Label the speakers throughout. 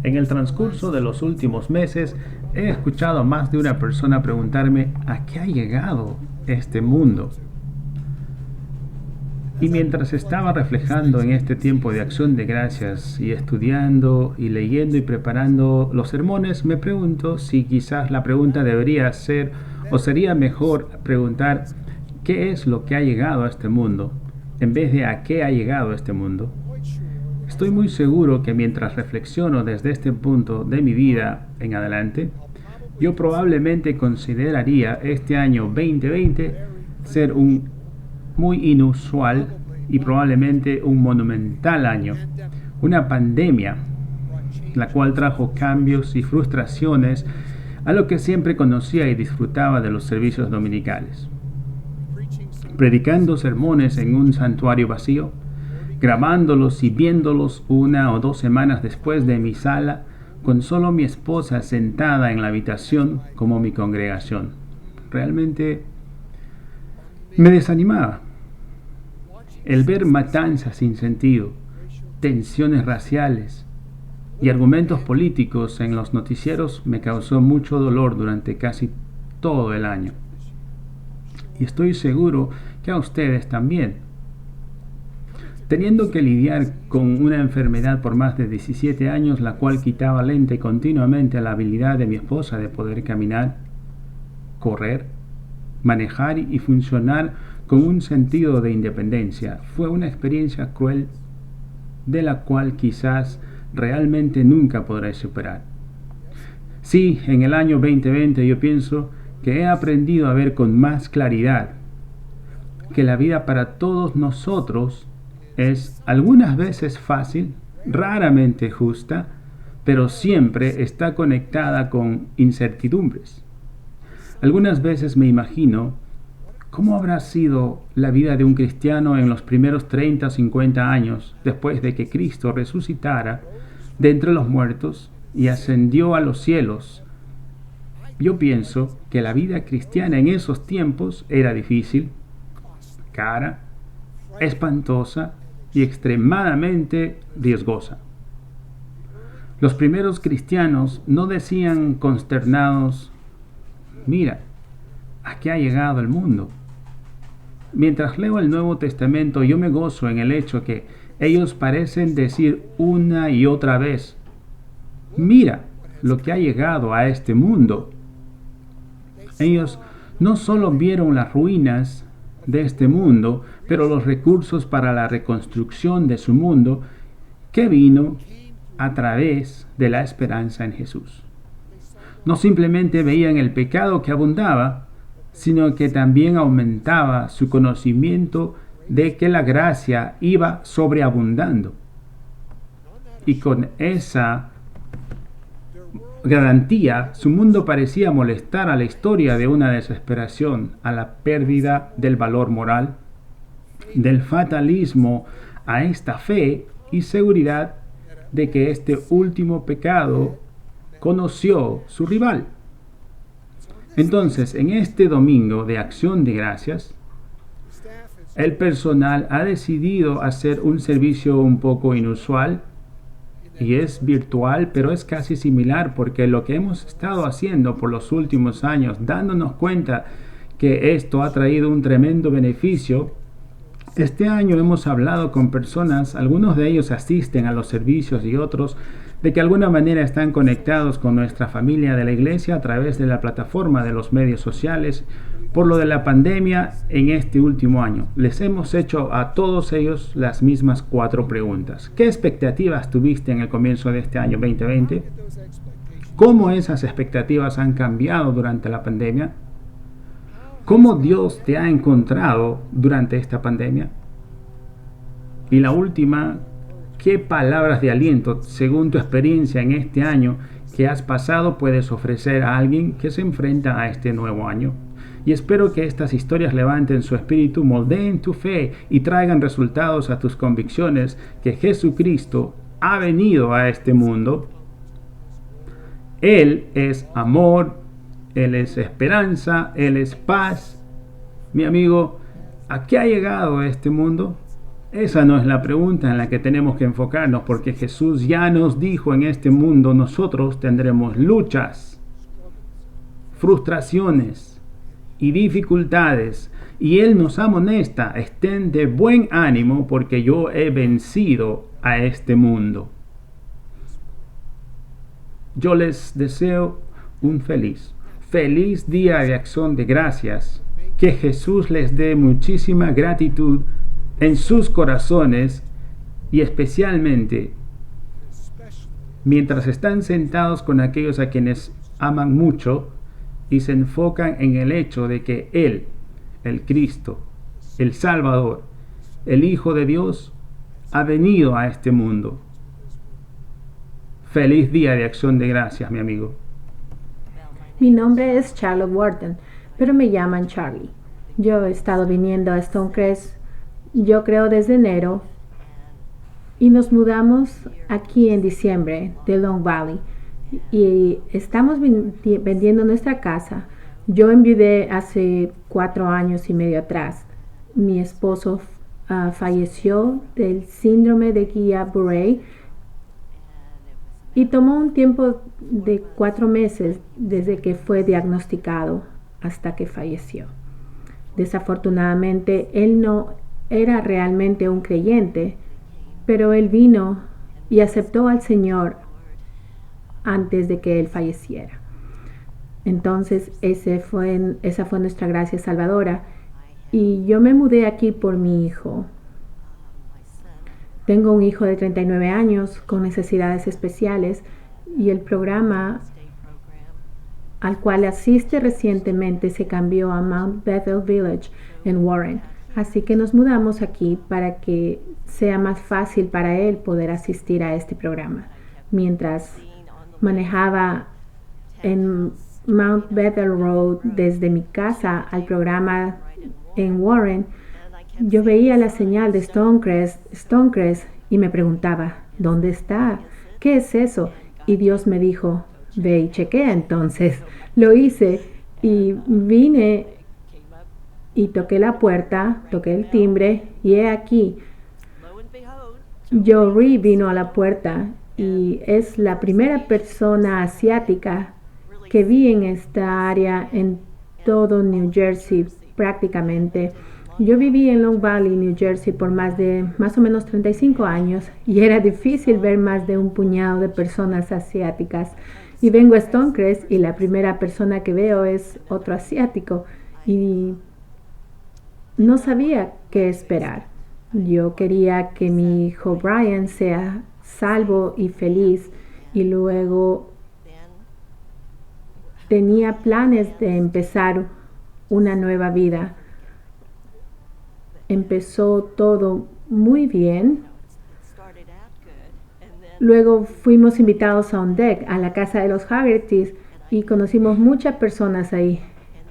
Speaker 1: En el transcurso de los últimos meses he escuchado a más de una persona preguntarme ¿a qué ha llegado este mundo? Y mientras estaba reflejando en este tiempo de acción de gracias y estudiando y leyendo y preparando los sermones, me pregunto si quizás la pregunta debería ser o sería mejor preguntar ¿qué es lo que ha llegado a este mundo? En vez de ¿a qué ha llegado este mundo? Estoy muy seguro que mientras reflexiono desde este punto de mi vida en adelante, yo probablemente consideraría este año 2020 ser un muy inusual y probablemente un monumental año, una pandemia, la cual trajo cambios y frustraciones a lo que siempre conocía y disfrutaba de los servicios dominicales. Predicando sermones en un santuario vacío, grabándolos y viéndolos 1 o 2 semanas después de mi sala, con solo mi esposa sentada en la habitación como mi congregación. Realmente me desanimaba. El ver matanzas sin sentido, tensiones raciales y argumentos políticos en los noticieros me causó mucho dolor durante casi todo el año. Y estoy seguro que a ustedes también. Teniendo que lidiar con una enfermedad por más de 17 años, la cual quitaba lenta y continuamente la habilidad de mi esposa de poder caminar, correr, manejar y funcionar con un sentido de independencia, fue una experiencia cruel de la cual quizás realmente nunca podré superar. Sí, en el año 2020 yo pienso que he aprendido a ver con más claridad que la vida para todos nosotros es algunas veces fácil, raramente justa, pero siempre está conectada con incertidumbres. Algunas veces me imagino cómo habrá sido la vida de un cristiano en los primeros 30 o 50 años después de que Cristo resucitara de entre los muertos y ascendió a los cielos. Yo pienso que la vida cristiana en esos tiempos era difícil, cara, espantosa y extremadamente riesgosa. Los primeros cristianos no decían consternados, mira, ¿a qué ha llegado el mundo? Mientras leo el Nuevo Testamento, yo me gozo en el hecho que ellos parecen decir una y otra vez, mira lo que ha llegado a este mundo. Ellos no solo vieron las ruinas de este mundo, pero los recursos para la reconstrucción de su mundo que vino a través de la esperanza en Jesús. No simplemente veían el pecado que abundaba, sino que también aumentaba su conocimiento de que la gracia iba sobreabundando. Y con esa garantía, su mundo parecía molestar a la historia de una desesperación, a la pérdida del valor moral, del fatalismo, a esta fe y seguridad de que este último pecado conoció su rival. Entonces, en este domingo de acción de gracias, el personal ha decidido hacer un servicio un poco inusual y es virtual, pero es casi similar porque lo que hemos estado haciendo por los últimos años, dándonos cuenta que esto ha traído un tremendo beneficio. Este año hemos hablado con personas, algunos de ellos asisten a los servicios y otros de que de alguna manera están conectados con nuestra familia de la iglesia a través de la plataforma de los medios sociales por lo de la pandemia en este último año. Les hemos hecho a todos ellos las mismas 4 preguntas. ¿Qué expectativas tuviste en el comienzo de este año 2020? ¿Cómo esas expectativas han cambiado durante la pandemia? ¿Cómo Dios te ha encontrado durante esta pandemia? Y la última, ¿qué palabras de aliento, según tu experiencia en este año que has pasado, puedes ofrecer a alguien que se enfrenta a este nuevo año? Y espero que estas historias levanten su espíritu, moldeen tu fe y traigan resultados a tus convicciones que Jesucristo ha venido a este mundo. Él es amor, Él es esperanza, Él es paz. Mi amigo, ¿a qué ha llegado este mundo? Esa no es la pregunta en la que tenemos que enfocarnos, porque Jesús ya nos dijo: en este mundo nosotros tendremos luchas, frustraciones y dificultades. Y Él nos amonesta: estén de buen ánimo porque yo he vencido a este mundo. Yo les deseo un feliz día de acción de gracias. Que Jesús les dé muchísima gratitud en sus corazones, y especialmente mientras están sentados con aquellos a quienes aman mucho y se enfocan en el hecho de que Él, el Cristo, el Salvador, el Hijo de Dios, ha venido a este mundo. Feliz día de acción de gracias, mi amigo.
Speaker 2: Mi nombre es Charlotte Wharton, pero me llaman Charlie. Yo he estado viniendo a Stonecrest, yo creo desde enero, y nos mudamos aquí en diciembre de Long Valley. Y estamos vendiendo nuestra casa. Yo enviudé hace 4 años y medio atrás. Mi esposo falleció del síndrome de Guillain-Barré y tomó un tiempo de 4 meses desde que fue diagnosticado hasta que falleció. Desafortunadamente, él no era realmente un creyente, pero él vino y aceptó al Señor antes de que él falleciera. Entonces, esa fue nuestra gracia salvadora. Y yo me mudé aquí por mi hijo. Tengo un hijo de 39 años con necesidades especiales, y el programa al cual asiste recientemente se cambió a Mount Bethel Village en Warren. Así que nos mudamos aquí para que sea más fácil para él poder asistir a este programa. Mientras manejaba en Mount Bethel Road desde mi casa al programa en Warren, yo veía la señal de Stonecrest y me preguntaba: ¿dónde está? ¿Qué es eso? Y Dios me dijo: ve y chequea. Entonces lo hice y vine y toqué la puerta, toqué el timbre, y he aquí, Jory vino a la puerta, y es la primera persona asiática que vi en esta área en todo New Jersey prácticamente. Yo viví en Long Valley, New Jersey por más o menos 35 años, y era difícil ver más de un puñado de personas asiáticas. Y vengo a Stonecrest y la primera persona que veo es otro asiático, y no sabía qué esperar. Yo quería que mi hijo Brian sea salvo y feliz, y luego tenía planes de empezar una nueva vida. Empezó todo muy bien. Luego fuimos invitados a On Deck, a la casa de los Haggertys, y conocimos muchas personas ahí.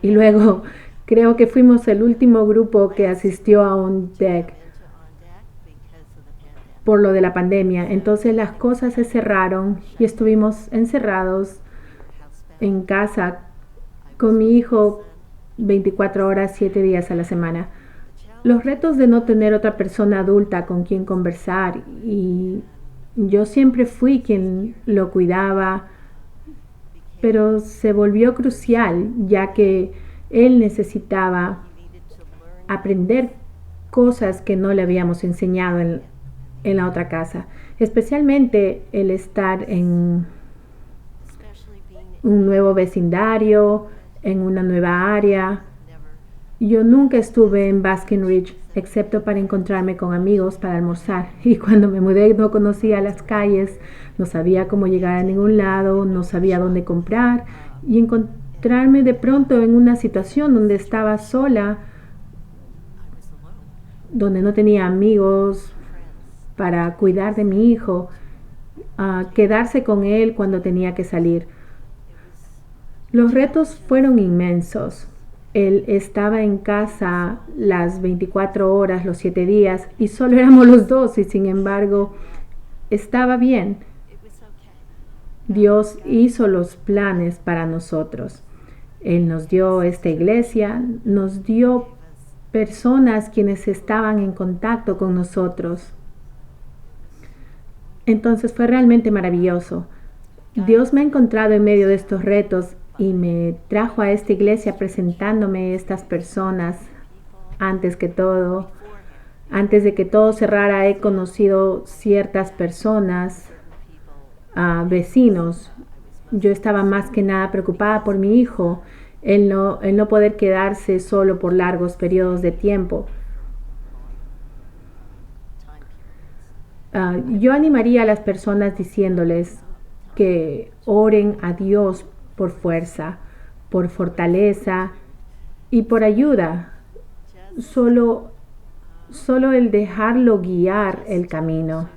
Speaker 2: Y luego creo que fuimos el último grupo que asistió a On Deck por lo de la pandemia. Entonces las cosas se cerraron y estuvimos encerrados en casa con mi hijo 24 horas, 7 días a la semana. Los retos de no tener otra persona adulta con quien conversar, y yo siempre fui quien lo cuidaba, pero se volvió crucial ya que él necesitaba aprender cosas que no le habíamos enseñado en la otra casa, especialmente el estar en un nuevo vecindario, en una nueva área. Yo nunca estuve en Baskin Ridge excepto para encontrarme con amigos para almorzar, y cuando me mudé no conocía las calles, no sabía cómo llegar a ningún lado, no sabía dónde comprar, y encontrarme de pronto en una situación donde estaba sola, donde no tenía amigos para cuidar de mi hijo, quedarse con él cuando tenía que salir. Los retos fueron inmensos. Él estaba en casa las 24 horas, los 7 días, y solo éramos los dos, y sin embargo estaba bien. Dios hizo los planes para nosotros. Él nos dio esta iglesia, nos dio personas quienes estaban en contacto con nosotros. Entonces fue realmente maravilloso. Dios me ha encontrado en medio de estos retos y me trajo a esta iglesia presentándome estas personas. Antes de que todo cerrara, he conocido ciertas personas, vecinos. Yo estaba más que nada preocupada por mi hijo, el no poder quedarse solo por largos periodos de tiempo. Yo animaría a las personas diciéndoles que oren a Dios por fuerza, por fortaleza y por ayuda. Solo el dejarlo guiar el camino.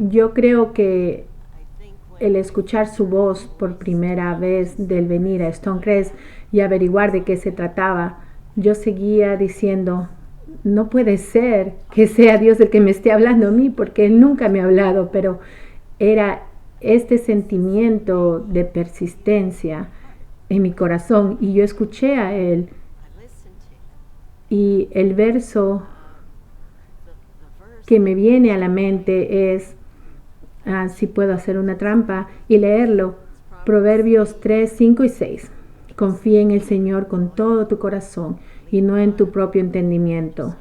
Speaker 2: Yo creo que el escuchar su voz por primera vez del venir a Stonecrest y averiguar de qué se trataba, yo seguía diciendo, no puede ser que sea Dios el que me esté hablando a mí, porque Él nunca me ha hablado, pero era este sentimiento de persistencia en mi corazón y yo escuché a Él. Y el verso que me viene a la mente es, si puedo hacer una trampa y leerlo, Proverbios 3, 5 y 6. Confía en el Señor con todo tu corazón y no en tu propio entendimiento.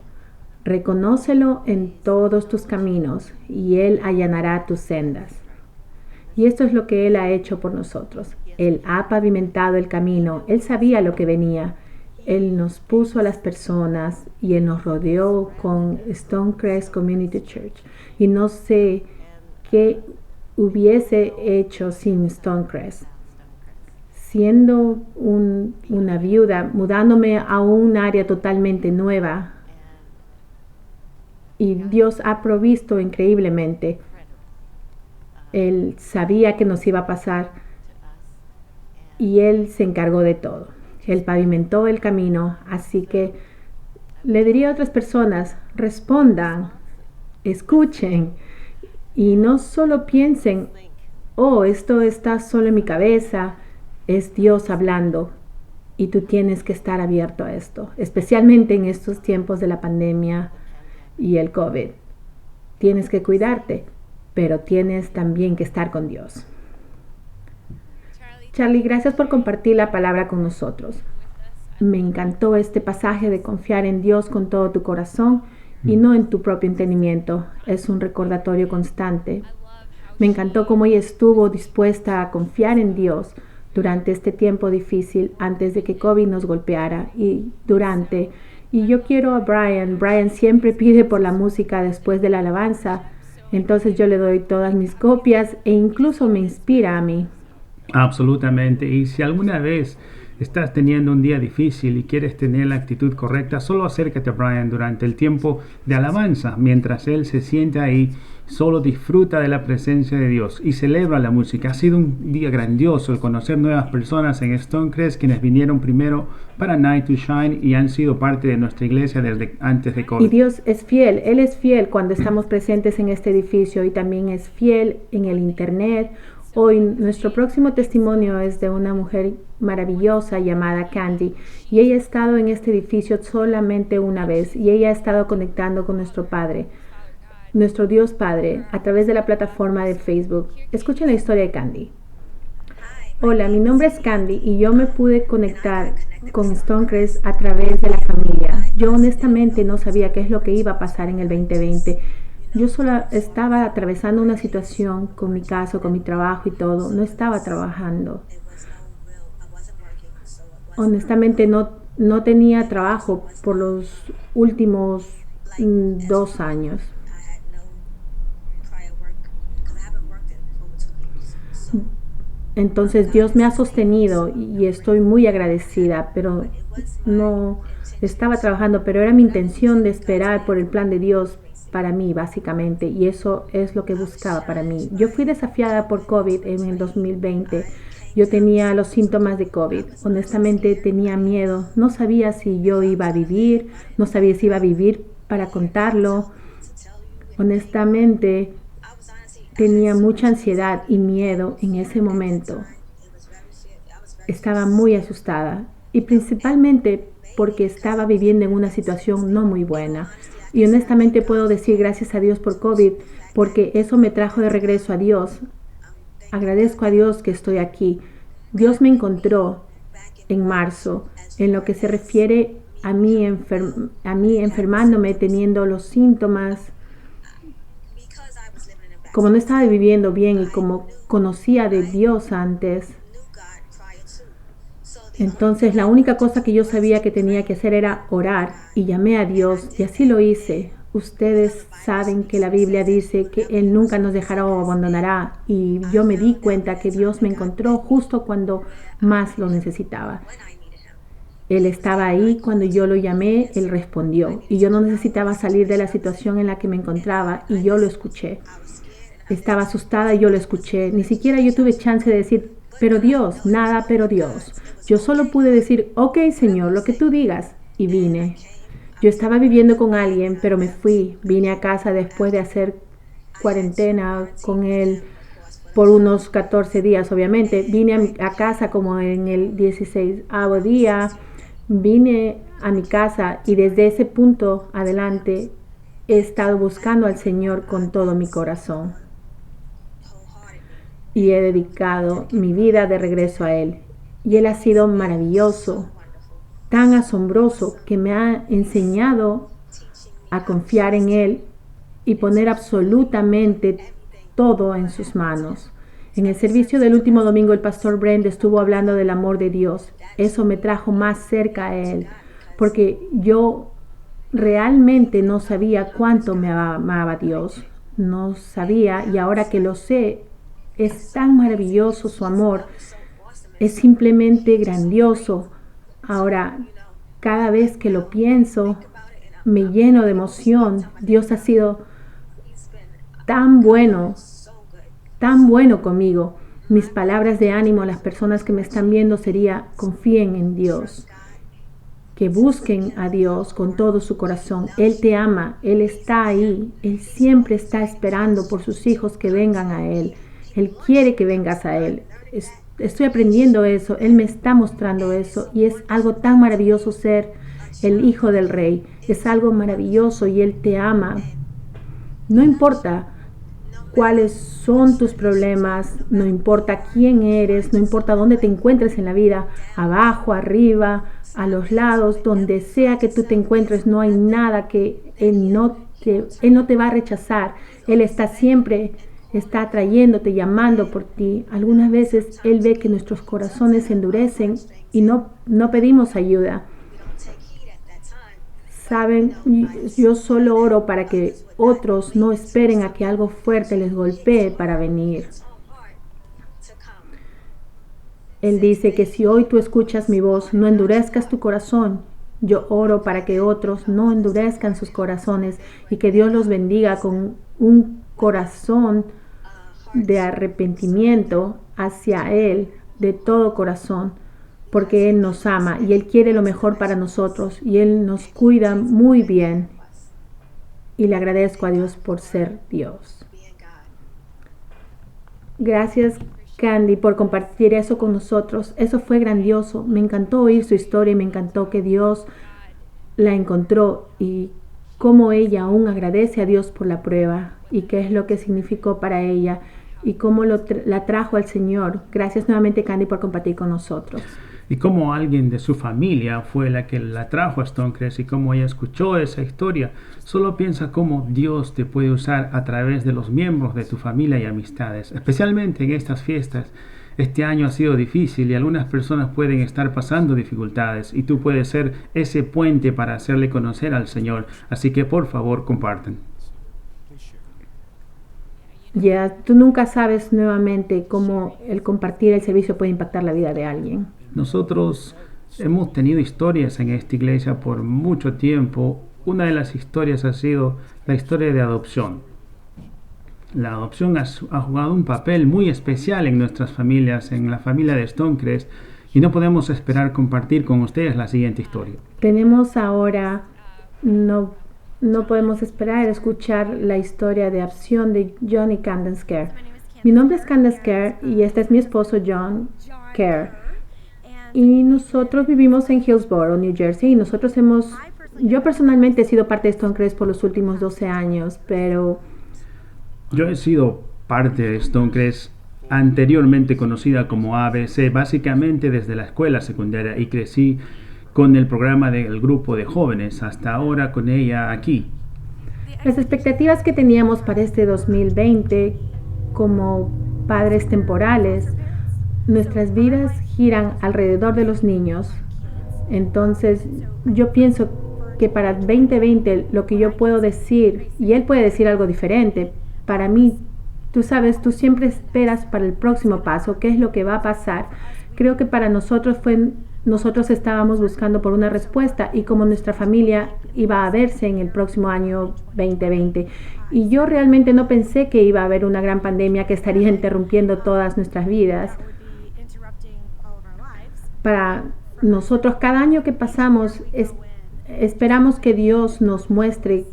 Speaker 2: Reconócelo en todos tus caminos y Él allanará tus sendas. Y esto es lo que Él ha hecho por nosotros. Él ha pavimentado el camino. Él sabía lo que venía. Él nos puso a las personas y Él nos rodeó con Stonecrest Community Church. Y no sé qué hubiese hecho sin Stonecrest. Siendo una viuda, mudándome a un área totalmente nueva, y Dios ha provisto increíblemente. Él sabía que nos iba a pasar y Él se encargó de todo. Él pavimentó el camino, así que le diría a otras personas, respondan, escuchen y no solo piensen, oh, esto está solo en mi cabeza. Es Dios hablando y tú tienes que estar abierto a esto, especialmente en estos tiempos de la pandemia y el COVID. Tienes que cuidarte, pero tienes también que estar con Dios. Charlie, gracias por compartir la palabra con nosotros. Me encantó este pasaje de confiar en Dios con todo tu corazón y no en tu propio entendimiento. Es un recordatorio constante. Me encantó cómo ella estuvo dispuesta a confiar en Dios durante este tiempo difícil, antes de que COVID nos golpeara y durante. Y yo quiero a Brian. Brian siempre pide por la música después de la alabanza. Entonces yo le doy todas mis copias e incluso me inspira a mí.
Speaker 1: Absolutamente. Y si alguna vez estás teniendo un día difícil y quieres tener la actitud correcta, solo acércate a Brian durante el tiempo de alabanza. Mientras él se sienta ahí, solo disfruta de la presencia de Dios y celebra la música. Ha sido un día grandioso el conocer nuevas personas en Stonecrest, quienes vinieron primero para Night to Shine y han sido parte de nuestra iglesia desde antes de COVID.
Speaker 2: Y Dios es fiel. Él es fiel cuando estamos presentes en este edificio y también es fiel en el internet. Hoy nuestro próximo testimonio es de una mujer maravillosa llamada Candy y ella ha estado en este edificio solamente una vez y ella ha estado conectando con nuestro Padre, nuestro Dios Padre, a través de la plataforma de Facebook. Escuchen la historia de Candy. Hola, mi nombre es Candy y yo me pude conectar con Stonecrest a través de la familia. Yo honestamente no sabía qué es lo que iba a pasar en el 2020. Yo solo estaba atravesando una situación con mi caso, con mi trabajo y todo. No estaba trabajando. Honestamente no tenía trabajo por los últimos 2 años. Entonces Dios me ha sostenido y estoy muy agradecida, pero no estaba trabajando, pero era mi intención de esperar por el plan de Dios para mí, básicamente, y eso es lo que buscaba para mí. Yo fui desafiada por COVID en el 2020. Yo tenía los síntomas de COVID. Honestamente tenía miedo. No sabía si yo iba a vivir, no sabía si iba a vivir para contarlo. Honestamente tenía mucha ansiedad y miedo en ese momento. estaba muy asustada y principalmente porque estaba viviendo en una situación no muy buena. Y honestamente puedo decir gracias a Dios por COVID, porque eso me trajo de regreso a Dios. Agradezco a Dios que estoy aquí. Dios me encontró en marzo en lo que se refiere a mí enfermándome, teniendo los síntomas. Como no estaba viviendo bien y como conocía de Dios antes, entonces la única cosa que yo sabía que tenía que hacer era orar y llamé a Dios y así lo hice. Ustedes saben que la Biblia dice que Él nunca nos dejará o abandonará y yo me di cuenta que Dios me encontró justo cuando más lo necesitaba. Él estaba ahí cuando yo lo llamé, Él respondió y yo no necesitaba salir de la situación en la que me encontraba y yo lo escuché. Estaba asustada y yo lo escuché. Ni siquiera yo tuve chance de decir, pero Dios, nada, pero Dios. Yo solo pude decir, ok, Señor, lo que tú digas. Y vine. Yo estaba viviendo con alguien, pero me fui. Vine a casa después de hacer cuarentena con él por unos 14 días, obviamente. Vine a casa como en el 16º día. Vine a mi casa y desde ese punto adelante he estado buscando al Señor con todo mi corazón. Y he dedicado mi vida de regreso a Él. Y Él ha sido maravilloso, tan asombroso, que me ha enseñado a confiar en Él y poner absolutamente todo en sus manos. En el servicio del último domingo, el pastor Brent estuvo hablando del amor de Dios. Eso me trajo más cerca a Él, porque yo realmente no sabía cuánto me amaba Dios. No sabía, y ahora que lo sé, es tan maravilloso su amor, es simplemente grandioso. Ahora, cada vez que lo pienso, me lleno de emoción. Dios ha sido tan bueno conmigo. Mis palabras de ánimo a las personas que me están viendo sería: confíen en Dios, que busquen a Dios con todo su corazón. Él te ama, Él está ahí, Él siempre está esperando por sus hijos que vengan a Él. Él quiere que vengas a Él. Estoy aprendiendo eso, Él me está mostrando eso y es algo tan maravilloso ser el hijo del Rey. Es algo maravilloso y Él te ama. No importa cuáles son tus problemas, no importa quién eres, no importa dónde te encuentres en la vida, abajo, arriba, a los lados, donde sea que tú te encuentres, no hay nada que Él no te va a rechazar. Él está siempre atrayéndote, llamando por ti. Algunas veces Él ve que nuestros corazones se endurecen y no pedimos ayuda. Saben, yo solo oro para que otros no esperen a que algo fuerte les golpee para venir. Él dice que si hoy tú escuchas mi voz, no endurezcas tu corazón. Yo oro para que otros no endurezcan sus corazones y que Dios los bendiga con un corazón de arrepentimiento hacia Él de todo corazón, porque Él nos ama y Él quiere lo mejor para nosotros y Él nos cuida muy bien. Y le agradezco a Dios por ser Dios. Gracias, Candy, por compartir eso con nosotros. Eso fue grandioso. Me encantó oír su historia y me encantó que Dios la encontró y cómo ella aún agradece a Dios por la prueba y qué es lo que significó para ella y cómo la trajo al Señor. Gracias nuevamente, Candy, por compartir con nosotros.
Speaker 1: Y cómo alguien de su familia fue la que la trajo a Stonecrest y cómo ella escuchó esa historia. Solo piensa cómo Dios te puede usar a través de los miembros de tu familia y amistades, especialmente en estas fiestas. Este año ha sido difícil y algunas personas pueden estar pasando dificultades y tú puedes ser ese puente para hacerle conocer al Señor. Así que por favor compartan.
Speaker 2: Tú nunca sabes nuevamente cómo el compartir el servicio puede impactar la vida de alguien.
Speaker 1: Nosotros hemos tenido historias en esta iglesia por mucho tiempo. Una de las historias ha sido la historia de adopción. La adopción ha jugado un papel muy especial en nuestras familias, en la familia de Stonecrest, y no podemos esperar compartir con ustedes la siguiente historia.
Speaker 2: Tenemos ahora, no podemos esperar escuchar la historia de adopción de John y Candace Kerr. Mi nombre es Candace Kerr y este es mi esposo John Kerr. Y nosotros vivimos en Hillsborough, New Jersey, y yo personalmente he sido parte de Stonecrest por los últimos 12 años, pero
Speaker 1: Yo he sido parte de Stonecrest, anteriormente conocida como ABC, básicamente desde la escuela secundaria, y crecí con el programa del grupo de jóvenes, hasta ahora con ella aquí.
Speaker 2: las expectativas que teníamos para este 2020 como padres temporales, nuestras vidas giran alrededor de los niños. Entonces, yo pienso que para el 2020 lo que yo puedo decir, y él puede decir algo diferente, para mí, tú sabes, tú siempre esperas para el próximo paso, qué es lo que va a pasar. Creo que para nosotros estábamos buscando por una respuesta y cómo nuestra familia iba a verse en el próximo año 2020. Y yo realmente no pensé que iba a haber una gran pandemia que estaría interrumpiendo todas nuestras vidas. Para nosotros, cada año que pasamos, esperamos que Dios nos muestre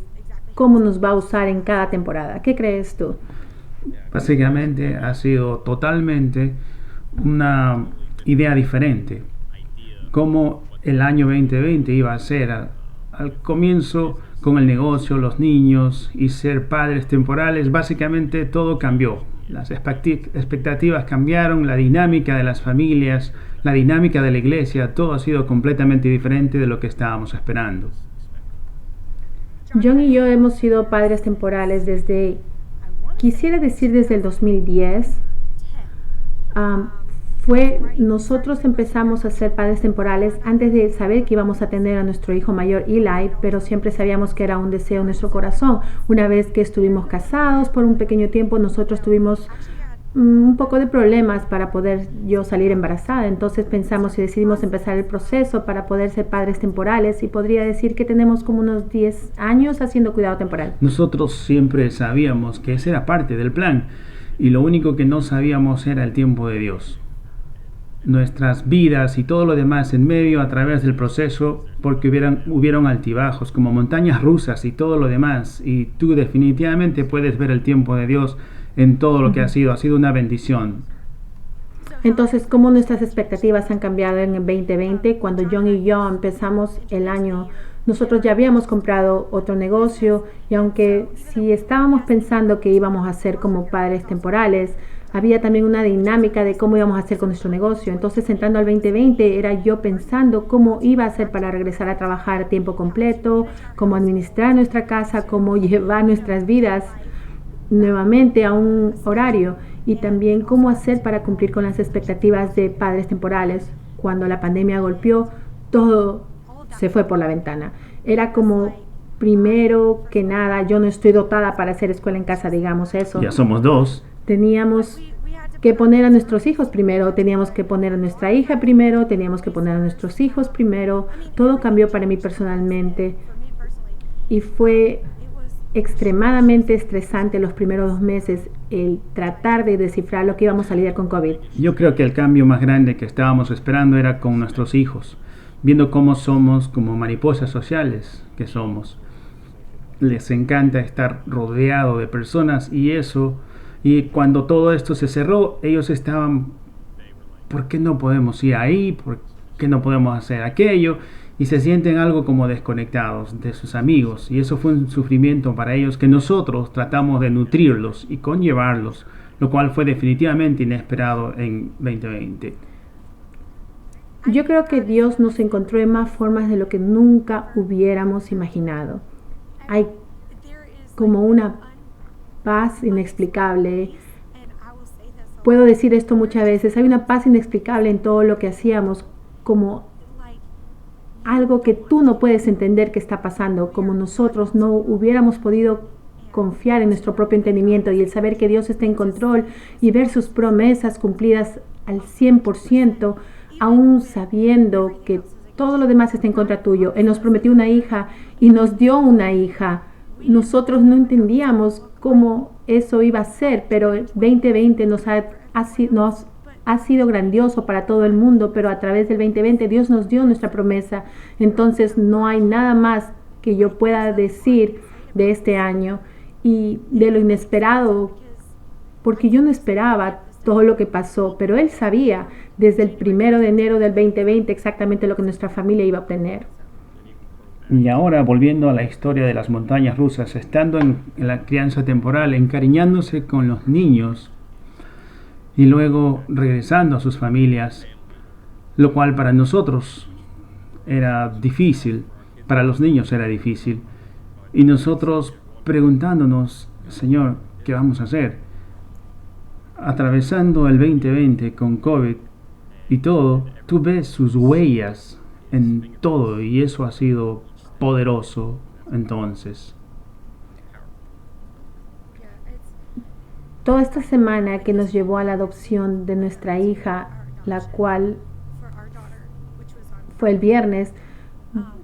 Speaker 2: cómo nos va a usar en cada temporada. ¿Qué crees tú?
Speaker 1: Básicamente ha sido totalmente una idea diferente. Cómo el año 2020 iba a ser al comienzo con el negocio, los niños y ser padres temporales. Básicamente todo cambió. Las expectativas cambiaron, la dinámica de las familias, la dinámica de la iglesia, todo ha sido completamente diferente de lo que estábamos esperando.
Speaker 2: John y yo hemos sido padres temporales quisiera decir desde el 2010. Nosotros empezamos a ser padres temporales antes de saber que íbamos a tener a nuestro hijo mayor Eli, pero siempre sabíamos que era un deseo en nuestro corazón. Una vez que estuvimos casados por un pequeño tiempo, nosotros tuvimos un poco de problemas para poder yo salir embarazada. Entonces pensamos y decidimos empezar el proceso para poder ser padres temporales, y podría decir que tenemos como unos 10 años haciendo cuidado temporal.
Speaker 1: Nosotros siempre sabíamos que ese era parte del plan, y lo único que no sabíamos era el tiempo de Dios. Nuestras vidas y todo lo demás en medio a través del proceso, porque hubieron altibajos como montañas rusas y todo lo demás, y tú definitivamente puedes ver el tiempo de Dios en todo lo que ha sido una bendición.
Speaker 2: Entonces, ¿cómo nuestras expectativas han cambiado en el 2020? Cuando John y yo empezamos el año, nosotros ya habíamos comprado otro negocio, y aunque sí estábamos pensando que íbamos a ser como padres temporales, había también una dinámica de cómo íbamos a hacer con nuestro negocio. Entonces, entrando al 2020, era yo pensando cómo iba a hacer para regresar a trabajar a tiempo completo, cómo administrar nuestra casa, cómo llevar nuestras vidas nuevamente a un horario, y también cómo hacer para cumplir con las expectativas de padres temporales. Cuando la pandemia golpeó, todo se fue por la ventana. Era como, primero que nada, yo no estoy dotada para hacer escuela en casa, digamos eso.
Speaker 1: Ya somos dos.
Speaker 2: Teníamos que poner a nuestros hijos primero, teníamos que poner a nuestra hija primero, teníamos que poner a nuestros hijos primero. Todo cambió para mí personalmente, y fue extremadamente estresante los primeros 2 meses el tratar de descifrar lo que íbamos a lidiar con COVID.
Speaker 1: Yo creo que el cambio más grande que estábamos esperando era con nuestros hijos, viendo cómo somos como mariposas sociales que somos. Les encanta estar rodeado de personas, y cuando todo esto se cerró, ellos estaban, ¿por qué no podemos ir ahí? ¿Por qué no podemos hacer aquello? Y se sienten algo como desconectados de sus amigos, y eso fue un sufrimiento para ellos que nosotros tratamos de nutrirlos y conllevarlos, lo cual fue definitivamente inesperado en 2020.
Speaker 2: Yo creo que Dios nos encontró en más formas de lo que nunca hubiéramos imaginado. Hay como una paz inexplicable. Puedo decir esto muchas veces, hay una paz inexplicable en todo lo que hacíamos, como algo que tú no puedes entender que está pasando, como nosotros no hubiéramos podido confiar en nuestro propio entendimiento, y el saber que Dios está en control y ver sus promesas cumplidas al 100%, aún sabiendo que todo lo demás está en contra tuyo. Él nos prometió una hija y nos dio una hija. Nosotros no entendíamos cómo eso iba a ser, pero 2020 nos ha sido grandioso para todo el mundo, pero a través del 2020 Dios nos dio nuestra promesa. Entonces no hay nada más que yo pueda decir de este año y de lo inesperado, porque yo no esperaba todo lo que pasó, pero él sabía desde el 1 de enero del 2020 exactamente lo que nuestra familia iba a obtener.
Speaker 1: Y ahora, volviendo a la historia de las montañas rusas, estando en la crianza temporal, encariñándose con los niños y luego regresando a sus familias, lo cual para nosotros era difícil, para los niños era difícil, y nosotros preguntándonos, Señor, ¿qué vamos a hacer? Atravesando el 2020 con COVID y todo, tú ves sus huellas en todo, y eso ha sido poderoso entonces.
Speaker 2: Toda esta semana que nos llevó a la adopción de nuestra hija, la cual fue el viernes,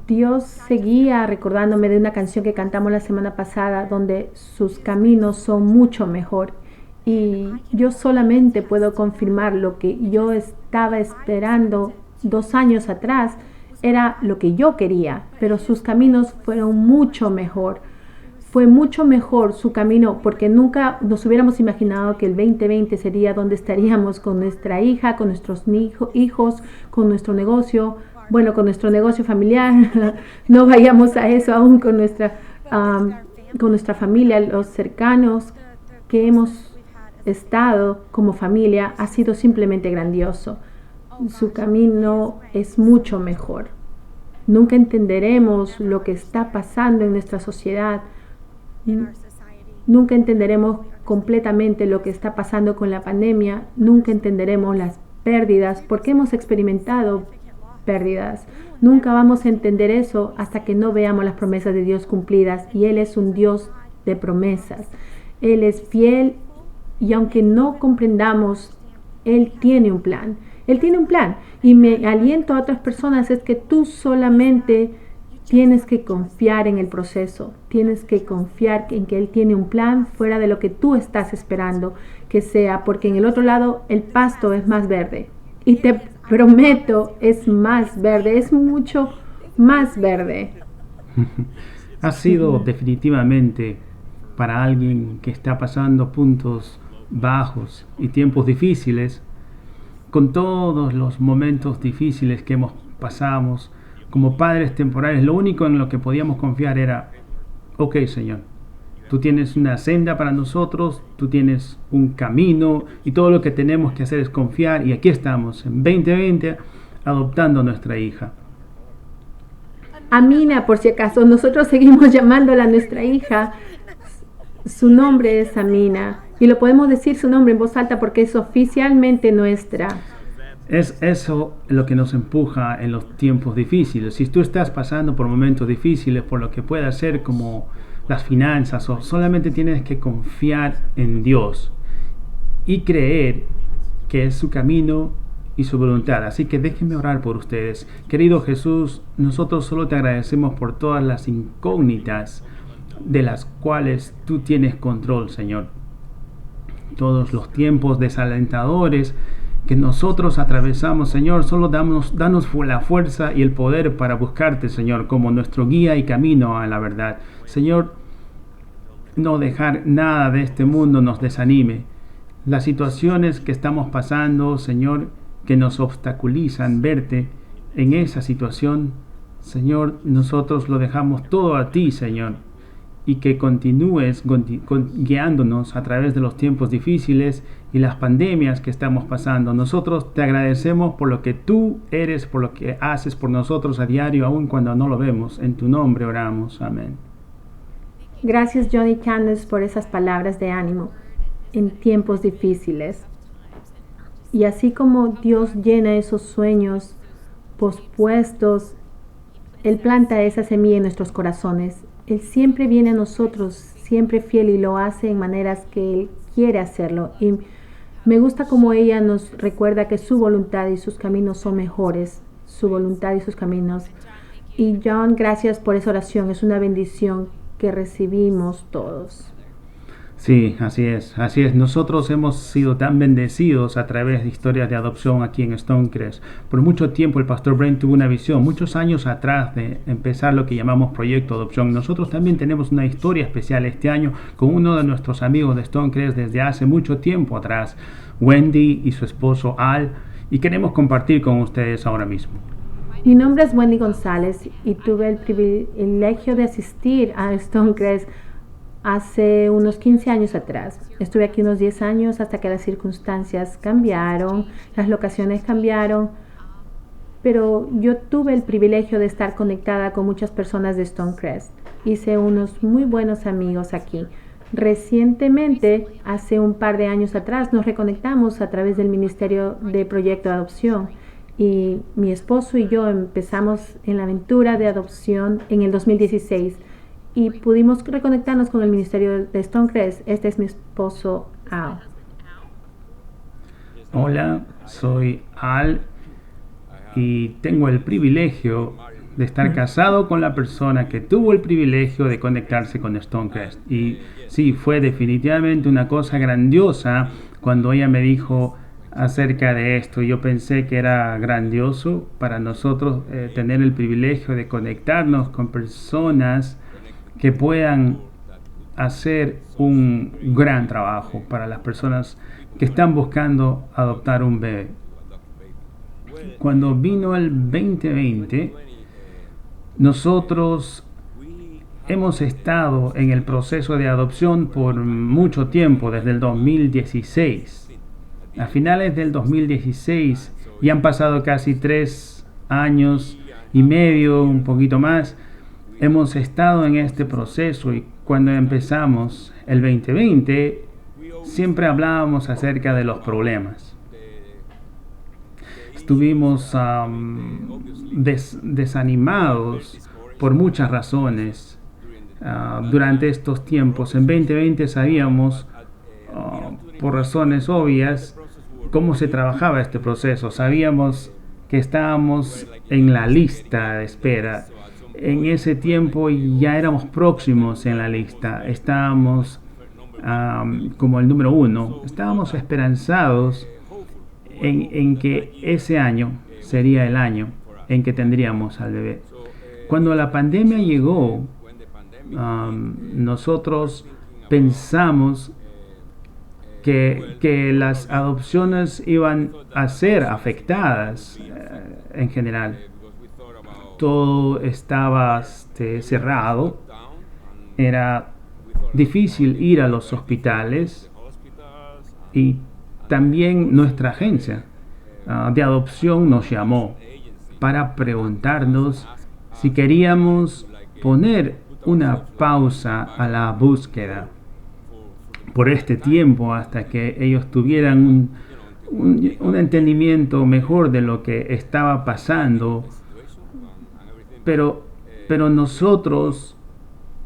Speaker 2: Dios seguía recordándome de una canción que cantamos la semana pasada, donde sus caminos son mucho mejor. Y yo solamente puedo confirmar lo que yo estaba esperando 2 años atrás. Era lo que yo quería, pero sus caminos fueron mucho mejor. Fue mucho mejor su camino, porque nunca nos hubiéramos imaginado que el 2020 sería donde estaríamos con nuestra hija, con nuestros hijos, con nuestro negocio, bueno, con nuestro negocio familiar. No vayamos a eso aún con nuestra familia, los cercanos que hemos estado como familia. Ha sido simplemente grandioso. Su camino es mucho mejor. Nunca entenderemos lo que está pasando en nuestra sociedad. Nunca entenderemos completamente lo que está pasando con la pandemia. Nunca entenderemos las pérdidas, porque hemos experimentado pérdidas. Nunca vamos a entender eso hasta que no veamos las promesas de Dios cumplidas. Y Él es un Dios de promesas. Él es fiel, y aunque no comprendamos, Él tiene un plan. Él tiene un plan, y me aliento a otras personas es que tú solamente tienes que confiar en el proceso, tienes que confiar en que Él tiene un plan fuera de lo que tú estás esperando que sea, porque en el otro lado el pasto es más verde, y te prometo es más verde, es mucho más verde.
Speaker 1: Ha sido definitivamente para alguien que está pasando puntos bajos y tiempos difíciles, con todos los momentos difíciles que pasamos como padres temporales, lo único en lo que podíamos confiar era, ok, Señor, tú tienes una senda para nosotros, tú tienes un camino, y todo lo que tenemos que hacer es confiar, y aquí estamos en 2020 adoptando a nuestra hija.
Speaker 2: Amina, por si acaso, nosotros seguimos llamándola a nuestra hija. Su nombre es Amina, y lo podemos decir su nombre en voz alta porque es oficialmente nuestra.
Speaker 1: Es eso lo que nos empuja en los tiempos difíciles. Si tú estás pasando por momentos difíciles, por lo que pueda ser como las finanzas, o solamente tienes que confiar en Dios y creer que es su camino y su voluntad. Así que déjenme orar por ustedes. Querido Jesús, nosotros solo te agradecemos por todas las incógnitas de las cuales tú tienes control, Señor. Todos los tiempos desalentadores que nosotros atravesamos, Señor, solo danos la fuerza y el poder para buscarte, Señor, como nuestro guía y camino a la verdad. Señor, no dejar nada de este mundo nos desanime. Las situaciones que estamos pasando, Señor, que nos obstaculizan verte en esa situación, Señor, nosotros lo dejamos todo a ti, Señor, y que continúes guiándonos a través de los tiempos difíciles y las pandemias que estamos pasando. Nosotros te agradecemos por lo que tú eres, por lo que haces por nosotros a diario, aun cuando no lo vemos. En tu nombre oramos. Amén.
Speaker 2: Gracias, John y Candace, por esas palabras de ánimo en tiempos difíciles. Y así como Dios llena esos sueños pospuestos, Él planta esa semilla en nuestros corazones. Él siempre viene a nosotros, siempre fiel, y lo hace en maneras que Él quiere hacerlo. Y me gusta como ella nos recuerda que su voluntad y sus caminos son mejores. Su voluntad y sus caminos. Y John, gracias por esa oración. Es una bendición que recibimos todos.
Speaker 1: Sí, así es, así es. Nosotros hemos sido tan bendecidos a través de historias de adopción aquí en Stonecrest. Por mucho tiempo el pastor Brent tuvo una visión, muchos años atrás, de empezar lo que llamamos Proyecto Adopción. Nosotros también tenemos una historia especial este año con uno de nuestros amigos de Stonecrest desde hace mucho tiempo atrás, Wendy y su esposo Al, y queremos compartir con ustedes ahora mismo.
Speaker 2: Mi nombre es Wendy González y tuve el privilegio de asistir a Stonecrest hace unos 15 años atrás. Estuve aquí unos 10 años hasta que las circunstancias cambiaron, las locaciones cambiaron, pero yo tuve el privilegio de estar conectada con muchas personas de Stonecrest. Hice unos muy buenos amigos aquí. Recientemente, hace un par de años atrás, nos reconectamos a través del Ministerio de Proyecto de Adopción y mi esposo y yo empezamos en la aventura de adopción en el 2016 y pudimos reconectarnos con el Ministerio de Stonecrest. Este es mi esposo Al.
Speaker 1: Hola, soy Al y tengo el privilegio de estar casado con la persona que tuvo el privilegio de conectarse con Stonecrest. Y sí, fue definitivamente una cosa grandiosa cuando ella me dijo acerca de esto. Yo pensé que era grandioso para nosotros tener el privilegio de conectarnos con personas que puedan hacer un gran trabajo para las personas que están buscando adoptar un bebé. Cuando vino el 2020, nosotros hemos estado en el proceso de adopción por mucho tiempo, desde el 2016. A finales del 2016, y han pasado casi 3 años y medio, un poquito más, hemos estado en este proceso, y cuando empezamos el 2020 siempre hablábamos acerca de los problemas. Estuvimos desanimados por muchas razones durante estos tiempos. En 2020 sabíamos, por razones obvias, cómo se trabajaba este proceso. Sabíamos que estábamos en la lista de espera. En ese tiempo ya éramos próximos en la lista, estábamos como el número 1, estábamos esperanzados en que ese año sería el año en que tendríamos al bebé. Cuando la pandemia llegó, nosotros pensamos que las adopciones iban a ser afectadas en general. Todo estaba cerrado, era difícil ir a los hospitales, y también nuestra agencia de adopción nos llamó para preguntarnos si queríamos poner una pausa a la búsqueda por este tiempo hasta que ellos tuvieran un entendimiento mejor de lo que estaba pasando. Pero nosotros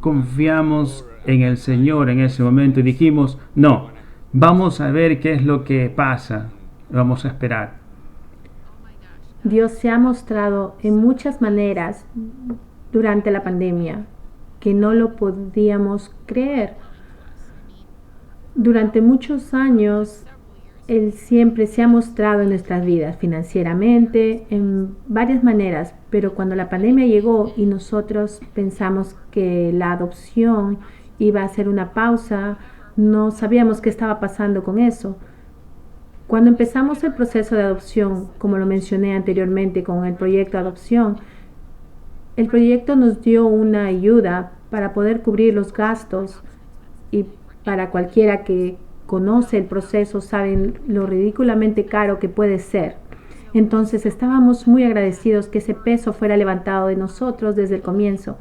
Speaker 1: confiamos en el Señor en ese momento y dijimos, no, vamos a ver qué es lo que pasa, vamos a esperar.
Speaker 2: Dios se ha mostrado en muchas maneras durante la pandemia que no lo podíamos creer. Durante muchos años, Él siempre se ha mostrado en nuestras vidas, financieramente, en varias maneras, pero cuando la pandemia llegó y nosotros pensamos que la adopción iba a ser una pausa, no sabíamos qué estaba pasando con eso. Cuando empezamos el proceso de adopción, como lo mencioné anteriormente con el proyecto de adopción, el proyecto nos dio una ayuda para poder cubrir los gastos, y para cualquiera que conoce el proceso saben lo ridículamente caro que puede ser. Entonces estábamos muy agradecidos que ese peso fuera levantado de nosotros desde el comienzo.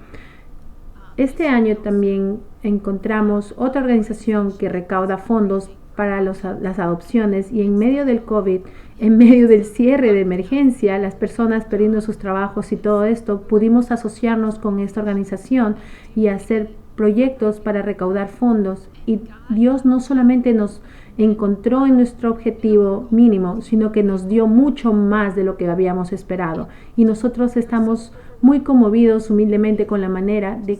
Speaker 2: Este año también encontramos otra organización que recauda fondos para las adopciones, y en medio del COVID, en medio del cierre de emergencia, las personas perdiendo sus trabajos y todo esto, pudimos asociarnos con esta organización y hacer proyectos para recaudar fondos, y Dios no solamente nos encontró en nuestro objetivo mínimo, sino que nos dio mucho más de lo que habíamos esperado, y nosotros estamos muy conmovidos humildemente con la manera de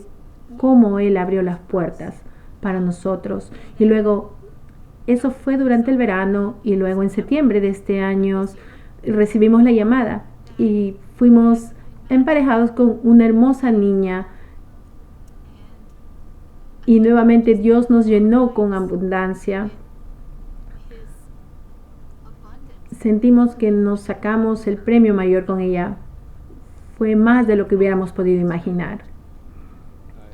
Speaker 2: cómo Él abrió las puertas. para nosotros. Y luego, eso fue durante el verano, y luego en septiembre de este año recibimos la llamada y fuimos emparejados con una hermosa niña. Y nuevamente Dios nos llenó con abundancia. Sentimos que nos sacamos el premio mayor con ella. Fue más de lo que hubiéramos podido imaginar.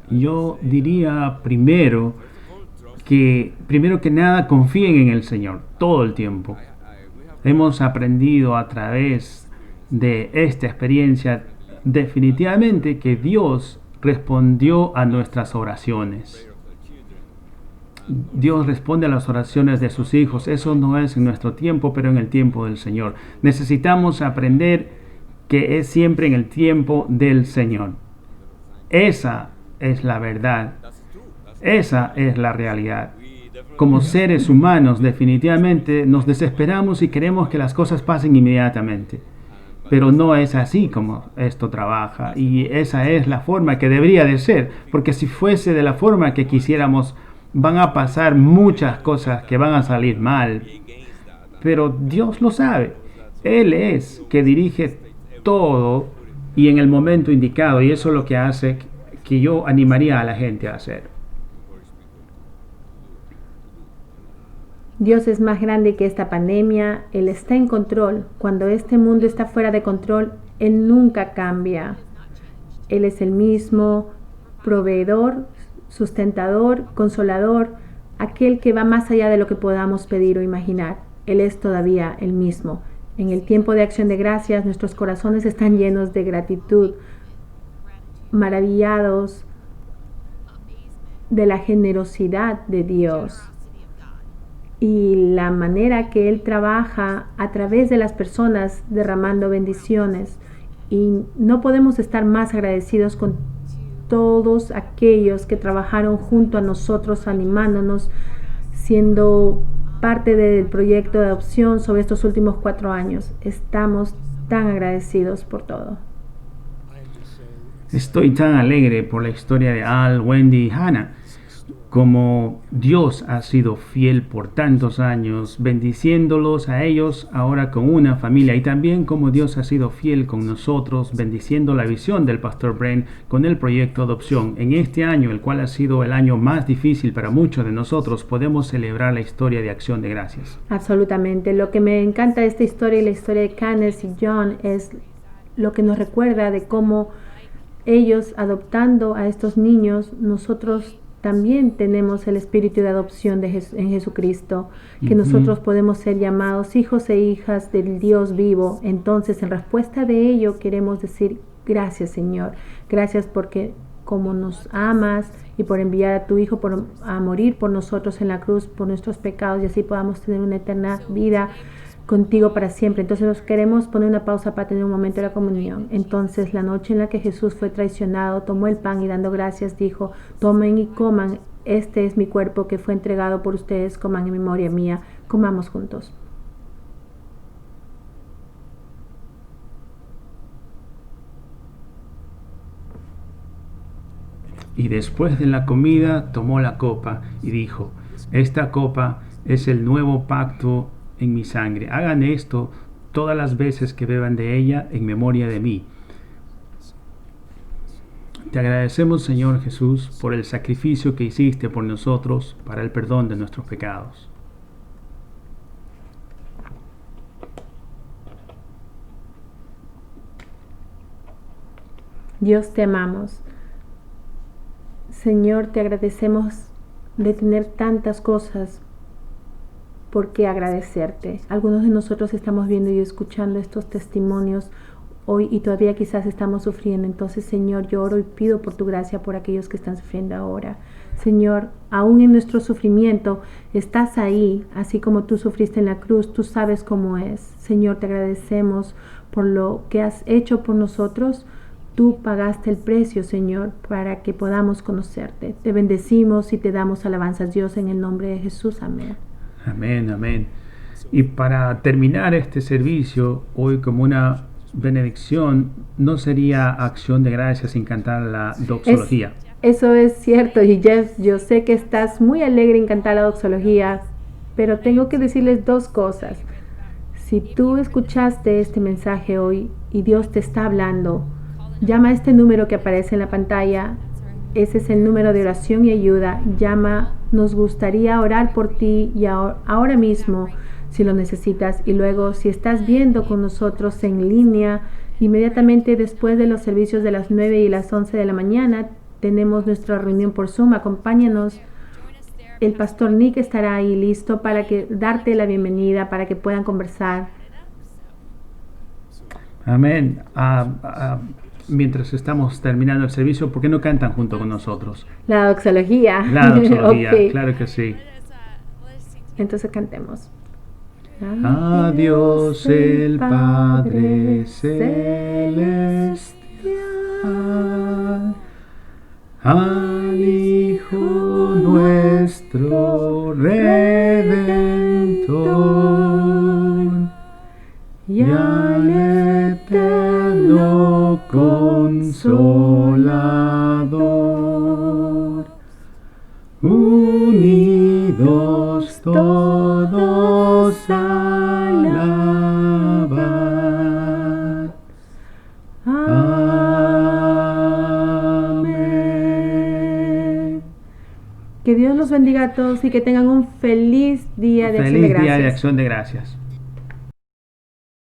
Speaker 1: Yo diría primero que nada confíen en el Señor todo el tiempo. Hemos aprendido a través de esta experiencia definitivamente que Dios respondió a nuestras oraciones. Dios responde a las oraciones de sus hijos. Eso no es en nuestro tiempo, pero en el tiempo del Señor. Necesitamos aprender que es siempre en el tiempo del Señor. Esa es la verdad. Esa es la realidad. Como seres humanos, definitivamente nos desesperamos y queremos que las cosas pasen inmediatamente. Pero no es así como esto trabaja. Y esa es la forma que debería de ser. Porque si fuese de la forma que quisiéramos, van a pasar muchas cosas que van a salir mal. Pero Dios lo sabe. Él es que dirige todo y en el momento indicado. Y eso es lo que hace que yo animaría a la gente a hacer.
Speaker 2: Dios es más grande que esta pandemia. Él está en control. Cuando este mundo está fuera de control, Él nunca cambia. Él es el mismo proveedor, sustentador, consolador, aquel que va más allá de lo que podamos pedir o imaginar. Él es todavía el mismo. En el tiempo de acción de gracias, nuestros corazones están llenos de gratitud, maravillados de la generosidad de Dios y la manera que Él trabaja a través de las personas derramando bendiciones. Y no podemos estar más agradecidos con todos aquellos que trabajaron junto a nosotros, animándonos, siendo parte del proyecto de adopción sobre estos últimos 4 años. Estamos tan agradecidos por todo.
Speaker 1: Estoy tan alegre por la historia de Al, Wendy y Hannah. Como Dios ha sido fiel por tantos años, bendiciéndolos a ellos ahora con una familia, y también como Dios ha sido fiel con nosotros, bendiciendo la visión del Pastor Brent con el proyecto adopción. En este año, el cual ha sido el año más difícil para muchos de nosotros, podemos celebrar la historia de acción de gracias.
Speaker 2: Absolutamente. Lo que me encanta de esta historia y la historia de Candace y John es lo que nos recuerda de cómo ellos adoptando a estos niños, nosotros también tenemos el espíritu de adopción en Jesucristo, que nosotros podemos ser llamados hijos e hijas del Dios vivo. Entonces, en respuesta de ello, queremos decir gracias, Señor. Gracias porque como nos amas y por enviar a tu Hijo a morir por nosotros en la cruz, por nuestros pecados, y así podamos tener una eterna vida contigo para siempre. Entonces nos queremos poner una pausa para tener un momento de la comunión. Entonces la noche en la que Jesús fue traicionado, tomó el pan y dando gracias dijo: tomen y coman, este es mi cuerpo que fue entregado por ustedes, coman en memoria mía. Comamos juntos.
Speaker 1: Y después de la comida tomó la copa y dijo: esta copa es el nuevo pacto en mi sangre. Hagan esto todas las veces que beban de ella en memoria de mí. Te agradecemos, Señor Jesús, por el sacrificio que hiciste por nosotros para el perdón de nuestros pecados.
Speaker 2: Dios, te amamos. Señor, te agradecemos de tener tantas cosas por qué agradecerte. Algunos de nosotros estamos viendo y escuchando estos testimonios hoy y todavía quizás estamos sufriendo. Entonces, Señor, yo oro y pido por tu gracia por aquellos que están sufriendo ahora. Señor, aún en nuestro sufrimiento, estás ahí, así como tú sufriste en la cruz, tú sabes cómo es. Señor, te agradecemos por lo que has hecho por nosotros. Tú pagaste el precio, Señor, para que podamos conocerte. Te bendecimos y te damos alabanzas, Dios, en el nombre de Jesús. Amén.
Speaker 1: Amén, amén. Y para terminar este servicio, hoy como una benedicción, no sería acción de gracias sin cantar la doxología.
Speaker 2: Eso es cierto, y Jeff, yo sé que estás muy alegre en cantar la doxología, pero tengo que decirles dos cosas. Si tú escuchaste este mensaje hoy y Dios te está hablando, llama a este número que aparece en la pantalla. Ese es el número de oración y ayuda. Llama, nos gustaría orar por ti y ahora mismo si lo necesitas. Y luego, si estás viendo con nosotros en línea, inmediatamente después de los servicios de las 9 y las 11 de la mañana, tenemos nuestra reunión por Zoom. Acompáñanos. El pastor Nick estará ahí listo para darte la bienvenida, para que puedan conversar.
Speaker 1: Amén. Mientras estamos terminando el servicio, ¿por qué no cantan junto con nosotros?
Speaker 2: La doxología.
Speaker 1: La doxología,
Speaker 2: Okay.
Speaker 1: Claro que sí.
Speaker 2: Entonces cantemos.
Speaker 1: A Dios el Padre Celestial, al Hijo nuestro Redentor, y al eterno Consolador, unidos todos alabar. Amén.
Speaker 2: Que Dios los bendiga a todos y que tengan un feliz día de acción de gracias.
Speaker 1: Feliz día de acción de gracias.